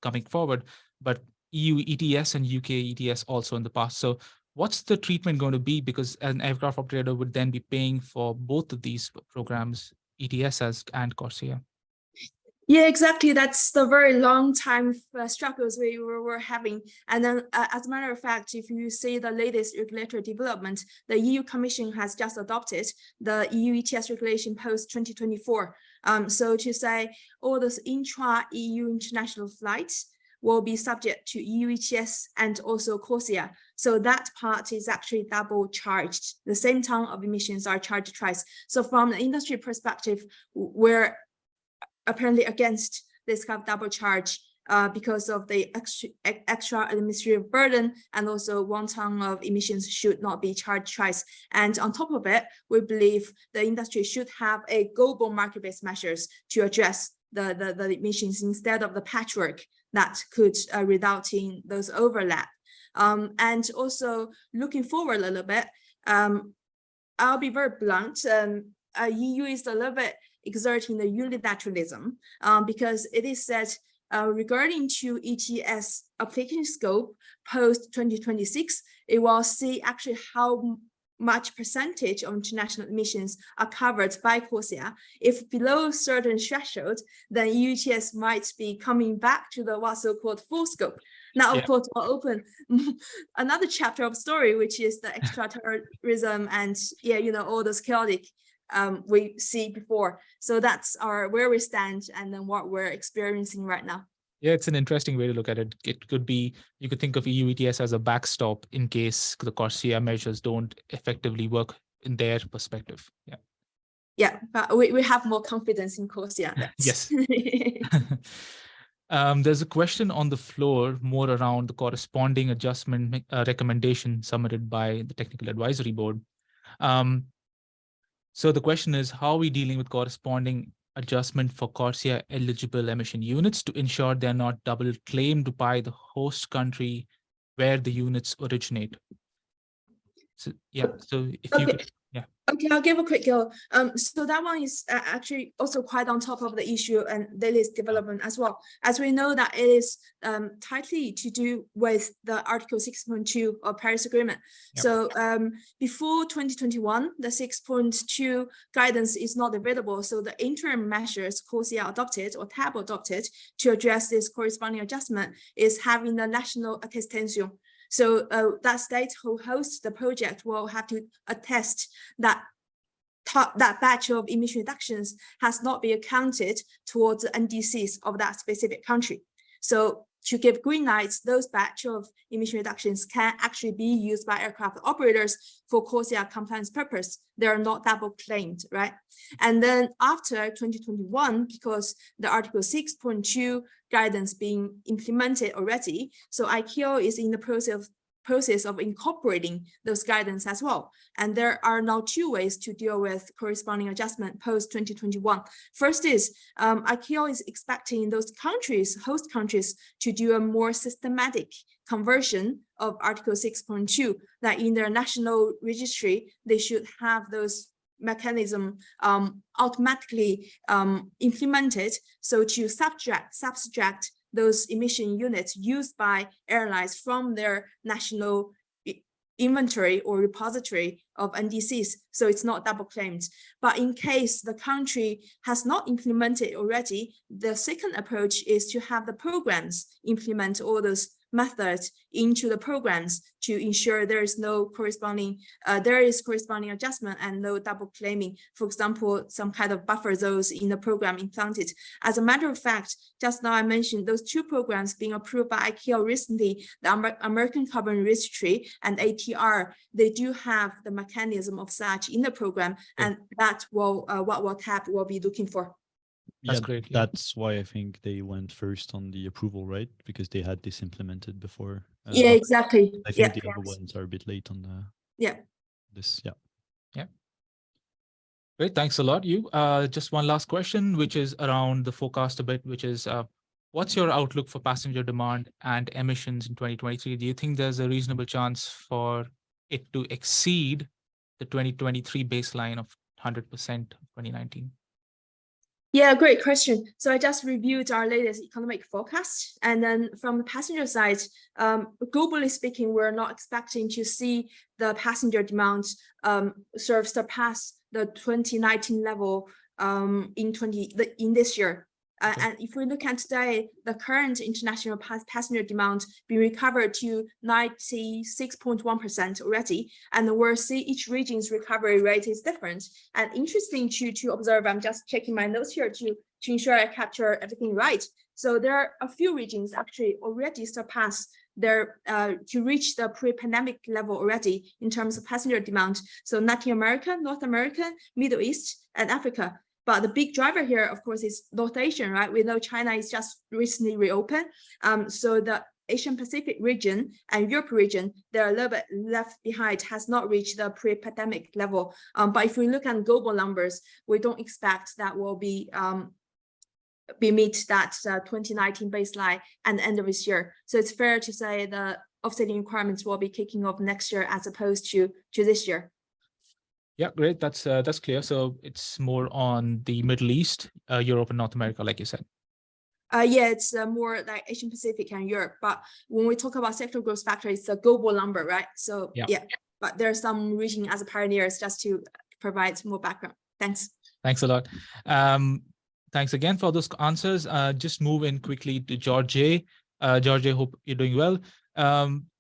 coming forward, but EU ETS and UK ETS also in the past. So what's the treatment going to be? Because an aircraft operator would then be paying for both of these programs, ETS and CORSIA. Yeah, exactly. That's the very long time struggles we were having. And then as a matter of fact, if you see the latest regulatory development, the EU Commission has just adopted the EU ETS regulation post 2024. So to say all those intra-EU international flights will be subject to EU ETS and also CORSIA. So that part is actually double charged. The same ton of emissions are charged twice. So from the industry perspective, we're apparently against this kind of double charge because of the extra administrative burden, and also 1 ton of emissions should not be charged twice. And on top of it, we believe the industry should have a global market-based measures to address the emissions instead of the patchwork that could result in those overlap. And also looking forward a little bit, I'll be very blunt. EU is a little bit exerting the unilateralism because it is said regarding to ETS application scope post 2026, it will see actually how much percentage of international emissions are covered by CORSIA. If below a certain threshold, then EU ETS might be coming back to the what's so-called full scope. Now, of course, we'll open another chapter of story, which is the extraterrorism and all those chaotic we see before. So that's where we stand and then what we're experiencing right now. Yeah, it's an interesting way to look at it. It could be, you could think of EU ETS as a backstop in case the CORSIA measures don't effectively work in their perspective. Yeah, but we have more confidence in CORSIA. Yes. There's a question on the floor more around the corresponding adjustment recommendation submitted by the Technical Advisory Board. So the question is, how are we dealing with corresponding adjustment for CORSIA eligible emission units to ensure they're not double claimed by the host country where the units originate? So so if you could, Okay, I'll give a quick go. So that one is actually also quite on top of the issue and the latest development as well. As we know that it is tightly to do with the Article 6.2 of Paris Agreement. So before 2021, the 6.2 guidance is not available. So the interim measures CORSIA adopted or TAB adopted to address this corresponding adjustment is having the national attestation. So that state who hosts the project will have to attest that that batch of emission reductions has not been accounted towards the NDCs of that specific country. So to give green lights, those batch of emission reductions can actually be used by aircraft operators for CORSIA compliance purpose. They are not double claimed, right? And then after 2021, because the Article 6.2 guidance being implemented already, so ICAO is in the process process of incorporating those guidance as well. And there are now two ways to deal with corresponding adjustment post 2021. First is ICAO is expecting those countries, host countries, to do a more systematic conversion of Article 6.2, that in their national registry, they should have those mechanism automatically implemented, so to subtract those emission units used by airlines from their national inventory or repository of NDCs, so it's not double claimed. But in case the country has not implemented already, the second approach is to have the programs implement all those methods into the programs to ensure there is no corresponding adjustment and no double claiming. For example, some kind of buffer zones in the program implanted. As a matter of fact, just now I mentioned those two programs being approved by ICAO recently, the American Carbon Registry and ATR, they do have the mechanism of such in the program, and that's what WATAP will be looking for. That's Yeah, great. that's why I think they went first on the approval, right? Because they had this implemented before. Yeah, exactly. I think the other ones are a bit late on the this. Yeah. Great, thanks a lot, Yue. Just one last question, which is around the forecast a bit, which is what's your outlook for passenger demand and emissions in 2023? Do you think there's a reasonable chance for it to exceed the 2023 baseline of 100% of 2019? Yeah, great question. So I just reviewed our latest economic forecast, and then from the passenger side, globally speaking, we're not expecting to see the passenger demand surpass the 2019 level in this year. And if we look at today, the current international passenger demand being recovered to 96.1% already, and we'll see each region's recovery rate is different. And interesting to observe, I'm just checking my notes here to ensure I capture everything right. So there are a few regions actually already surpassed their to reach the pre-pandemic level already in terms of passenger demand. So Latin America, North America, Middle East, and Africa. But the big driver here, of course, is North Asian, right? We know China is just recently reopened. So the Asian Pacific region and Europe region, they're a little bit left behind, has not reached the pre-pandemic level. But if we look at global numbers, we don't expect that will be meet that 2019 baseline at the end of this year. So it's fair to say the offsetting requirements will be kicking off next year as opposed to this year. Yeah, great. That's clear. So it's more on the Middle East, Europe, and North America, like you said. Yeah, it's more like Asian Pacific and Europe. But when we talk about sector growth factor, it's a global number, right? So yeah, but there's some region as a pioneers just to provide more background. Thanks. Thanks a lot. Thanks again for those answers. Just move in quickly to Djordje. Djordje, hope you're doing well.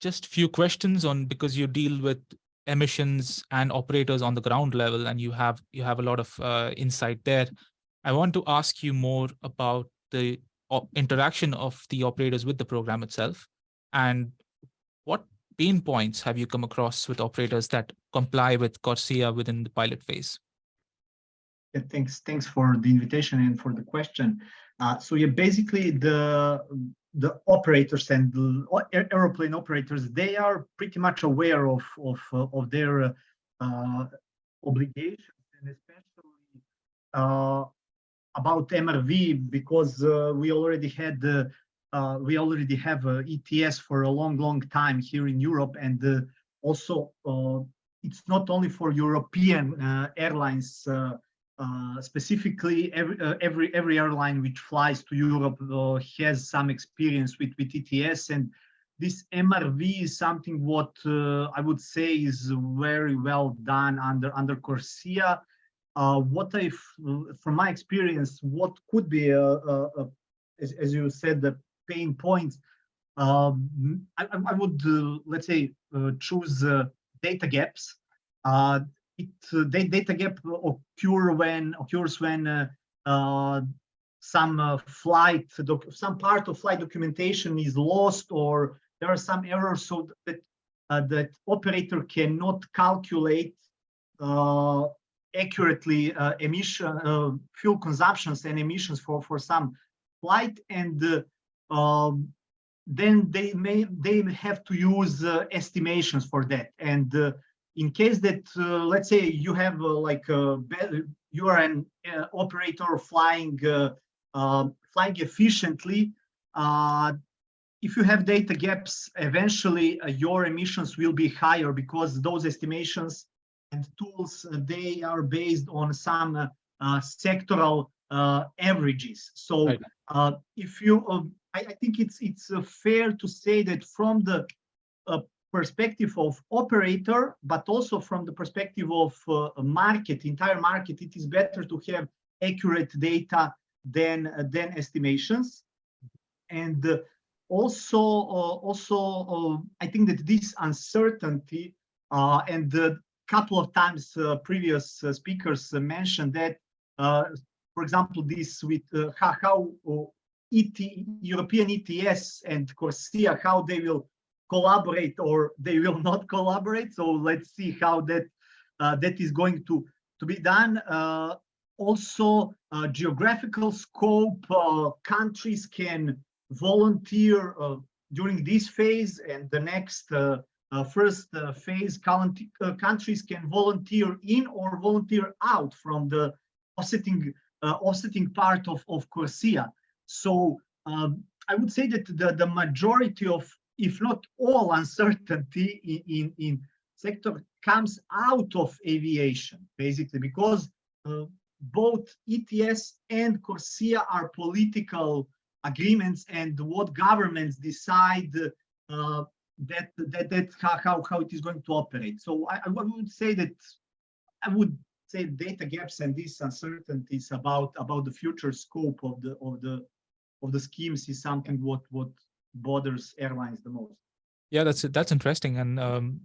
Just a few questions on, because you deal with emissions and operators on the ground level, and you have a lot of insight there. I want to ask you more about the interaction of the operators with the program itself, and what pain points have you come across with operators that comply with CORSIA within the pilot phase? Yeah, thanks for the invitation and for the question. So yeah, basically the operators and the aeroplane operators, they are pretty much aware of their obligations, and especially about MRV, because we already have ETS for a long time here in Europe, and also it's not only for European airlines. Specifically, every airline which flies to Europe has some experience with ETS, and this MRV is something what I would say is very well done under CORSIA. From my experience, what could be as you said, the pain points, I would let's say choose data gaps. Data gap occurs when some part of flight documentation is lost, or there are some errors, so that that operator cannot calculate accurately fuel consumptions and emissions for some flight, and then they have to use estimations for that. And in case that let's say you have you are an operator flying efficiently, if you have data gaps, eventually your emissions will be higher, because those estimations and tools, they are based on some sectoral averages. So right. If you, I think it's fair to say that from the perspective of operator, but also from the perspective of entire market, it is better to have accurate data than estimations. And also, I think that this uncertainty, and a couple of times previous speakers mentioned that, for example, this with how European ETS and CORSIA, how they will collaborate or they will not collaborate. So let's see how that is going to be done. Also, geographical scope, countries can volunteer during this phase, and the next first phase, countries can volunteer in or volunteer out from the offsetting part of CORSIA. So I would say that the majority of, if not all, uncertainty in sector comes out of aviation, basically, because both ETS and CORSIA are political agreements, and what governments decide how it is going to operate. So I would say that data gaps and these uncertainties about the future scope of the schemes is something what bothers airlines the most. Yeah, that's interesting, and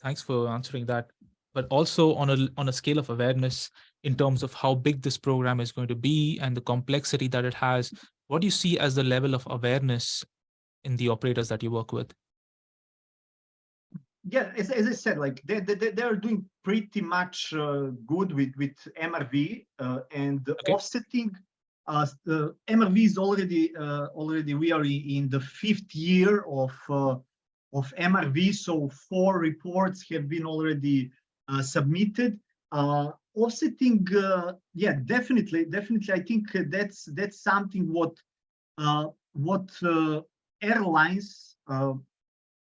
thanks for answering that. But also on a scale of awareness in terms of how big this program is going to be and the complexity that it has, what do you see as the level of awareness in the operators that you work with? Yeah, as I said, like they are doing pretty much good with MRV and okay. Offsetting. The MRV is already we are in the 5th year of MRV, so 4 reports have been already submitted. Offsetting, yeah, definitely, I think that's something what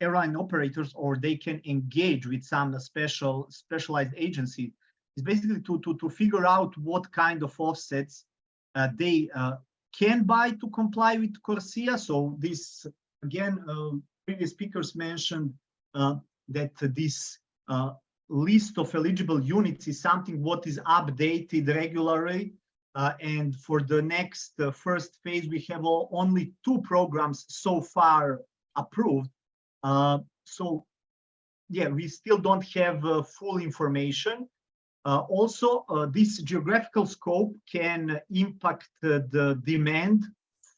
airline operators, or they can engage with some specialized agency, is basically to figure out what kind of offsets they can buy to comply with CORSIA. So this, again, previous speakers mentioned that this list of eligible units is something what is updated regularly. And for the next first phase, we have only 2 programs so far approved. So yeah, we still don't have full information. Also, this geographical scope can impact the demand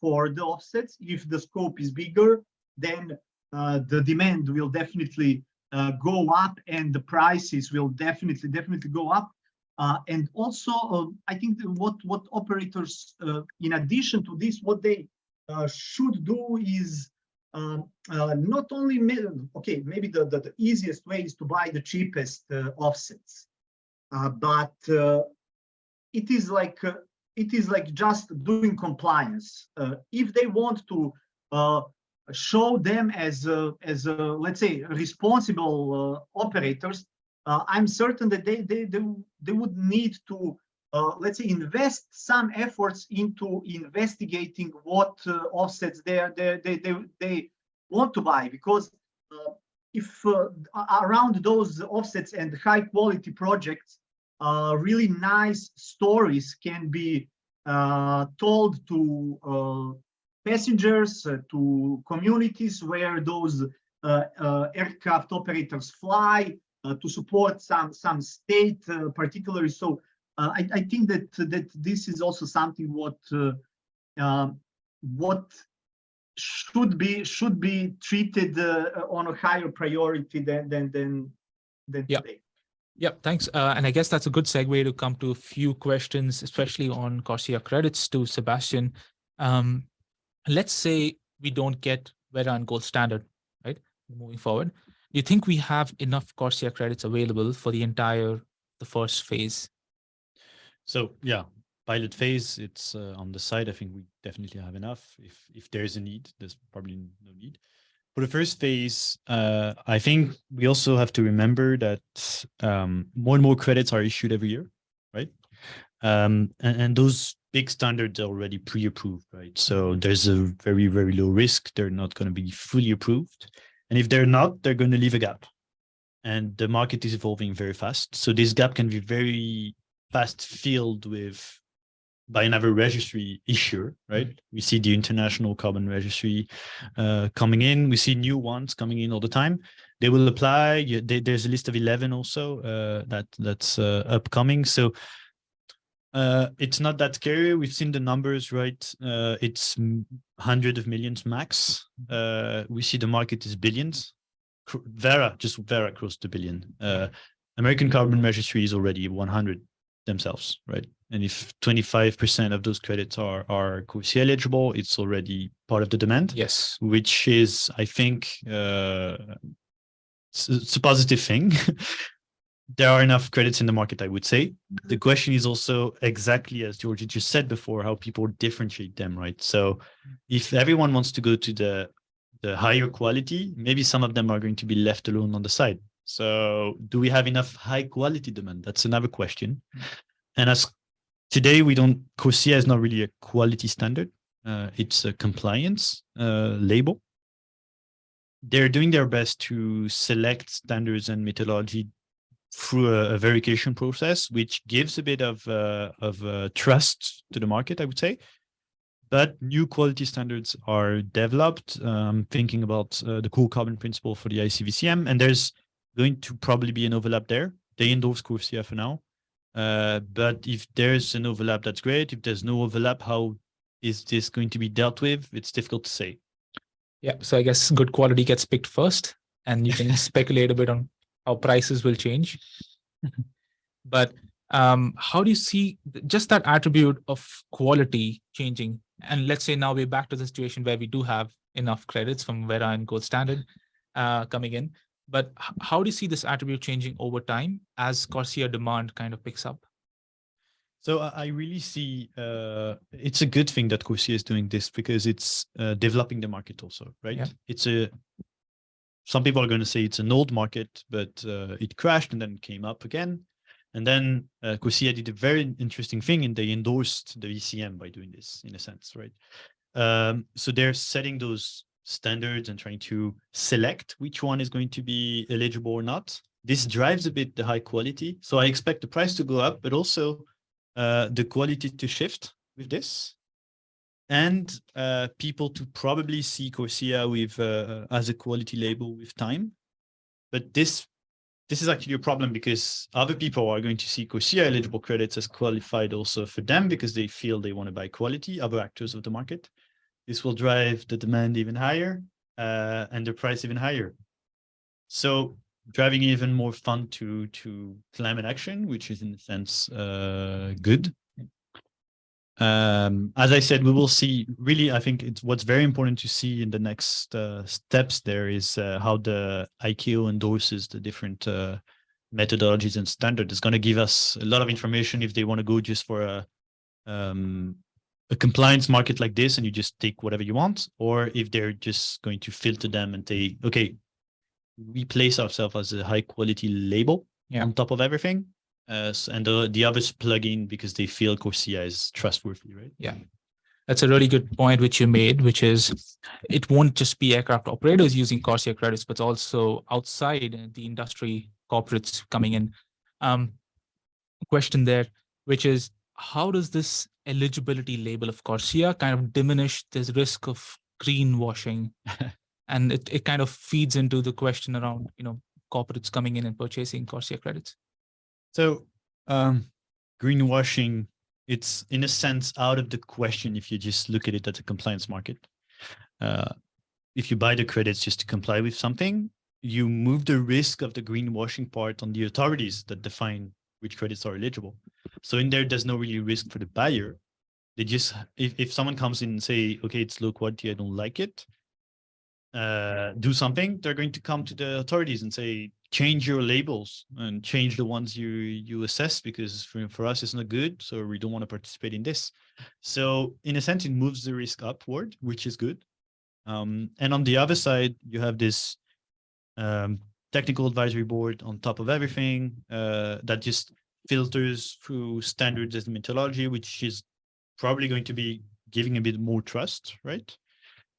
for the offsets. If the scope is bigger, then the demand will definitely go up, and the prices will definitely go up. And also, I think what operators, in addition to this, what they should do is not only, okay, maybe the easiest way is to buy the cheapest offsets. But it is like just doing compliance. If they want to show them as let's say responsible operators, I'm certain that they would need to let's say invest some efforts into investigating what offsets they want to buy, because if around those offsets and high quality projects, really nice stories can be told to passengers, to communities where those aircraft operators fly, to support some state particularly. So I think that this is also something what should be treated on a higher priority than today. Yeah, thanks. And I guess that's a good segue to come to a few questions, especially on CORSIA credits to Sébastien. Let's say we don't get Vera and gold standard, right? Moving forward, do you think we have enough CORSIA credits available for the first phase? So yeah, pilot phase, it's on the side. I think we definitely have enough. If there's a need, there's probably no need. For the first phase, I think we also have to remember that more and more credits are issued every year, right? And those big standards are already pre-approved, right? So there's a very, very low risk. They're not going to be fully approved. And if they're not, they're going to leave a gap. And the market is evolving very fast. So this gap can be very fast filled by another registry issuer, right? We see the International Carbon Registry coming in. We see new ones coming in all the time. They will apply. There's a list of 11 also that's upcoming. So it's not that scary. We've seen the numbers, right? It's hundreds of millions max. We see the market is billions. Vera crossed the billion. American Carbon Registry is already 100 themselves, right? And if 25% of those credits are CORSIA eligible, it's already part of the demand. Yes. Which is, I think, it's a positive thing. There are enough credits in the market, I would say. The question is also exactly as Djordje just said before, how people differentiate them, right? So if everyone wants to go to the higher quality, maybe some of them are going to be left alone on the side. So do we have enough high quality demand? That's another question. And as today, CORSIA is not really a quality standard. It's a compliance label. They're doing their best to select standards and methodology through a verification process, which gives a bit of trust to the market, I would say. But new quality standards are developed. Thinking about the core carbon principle for the ICVCM, and there's going to probably be an overlap there. They endorse CORSIA for now. But if there's an overlap, that's great. If there's no overlap, how is this going to be dealt with? It's difficult to say. Yeah, so I guess good quality gets picked first, and you can speculate a bit on how prices will change. But how do you see just that attribute of quality changing? And let's say now we're back to the situation where we do have enough credits from Vera and Gold Standard coming in. But how do you see this attribute changing over time as CORSIA demand kind of picks up? So I really see it's a good thing that CORSIA is doing this because it's developing the market also, right? Yeah. Some people are going to say it's an old market, but it crashed and then came up again. And then CORSIA did a very interesting thing, and they endorsed the VCM by doing this, in a sense, right? So they're setting those standards and trying to select which one is going to be eligible or not. This drives a bit the high quality. So I expect the price to go up, but also the quality to shift with this. And people to probably see CORSIA with as a quality label with time. But this is actually a problem because other people are going to see CORSIA eligible credits as qualified also for them because they feel they want to buy quality, other actors of the market. This will drive the demand even higher and the price even higher. So driving even more fund to climate action, which is in a sense good. As I said, we will see really, I think it's what's very important to see in the next steps there is how the ICAO endorses the different methodologies and standards. It's going to give us a lot of information if they want to go just for a compliance market like this and you just take whatever you want, or if they're just going to filter them and say, okay, we place ourselves as a high quality label on top of everything. And the others plug in because they feel CORSIA is trustworthy, right? Yeah, that's a really good point which you made, which is it won't just be aircraft operators using CORSIA credits, but also outside the industry corporates coming in. Question there, which is how does this eligibility label of CORSIA kind of diminish this risk of greenwashing? And it kind of feeds into the question around, corporates coming in and purchasing CORSIA credits. So greenwashing, it's in a sense out of the question if you just look at it as a compliance market. If you buy the credits just to comply with something, you move the risk of the greenwashing part on the authorities that define which credits are eligible. So in there's no really risk for the buyer. They just, if someone comes in and say, okay, it's low quality, I don't like it, do something, they're going to come to the authorities and say, change your labels and change the ones you assess, because for us it's not good, so we don't want to participate in this. So in a sense, it moves the risk upward, which is good. And on the other side, you have this technical advisory board on top of everything that just filters through standards and methodology, which is probably going to be giving a bit more trust, right?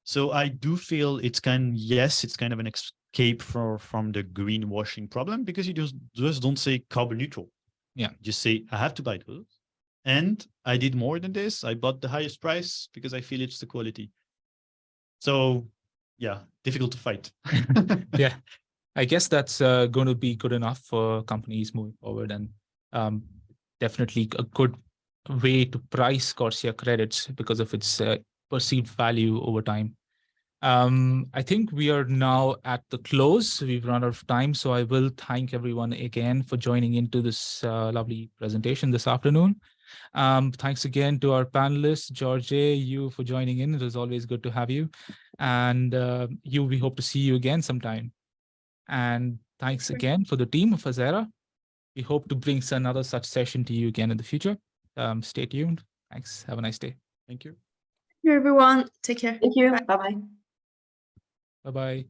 So I do feel it's kind of an escape from the greenwashing problem, because you just don't say carbon neutral. Yeah. Just say, I have to buy those. And I did more than this. I bought the highest price because I feel it's the quality. So yeah, difficult to fight. Yeah, I guess that's going to be good enough for companies moving forward, and definitely a good way to price CORSIA credits because of its perceived value over time. I think we are now at the close. We've run out of time, so I will thank everyone again for joining into this lovely presentation this afternoon. Thanks again to our panelists, Djordje, Yue, for joining in. It was always good to have you. And Yue, we hope to see you again sometime. And thanks again for the team of Azzera. We hope to bring another such session to you again in the future. Stay tuned. Thanks. Have a nice day. Thank you. Thank you, everyone. Take care. Thank you. Bye. Bye-bye. Bye-bye.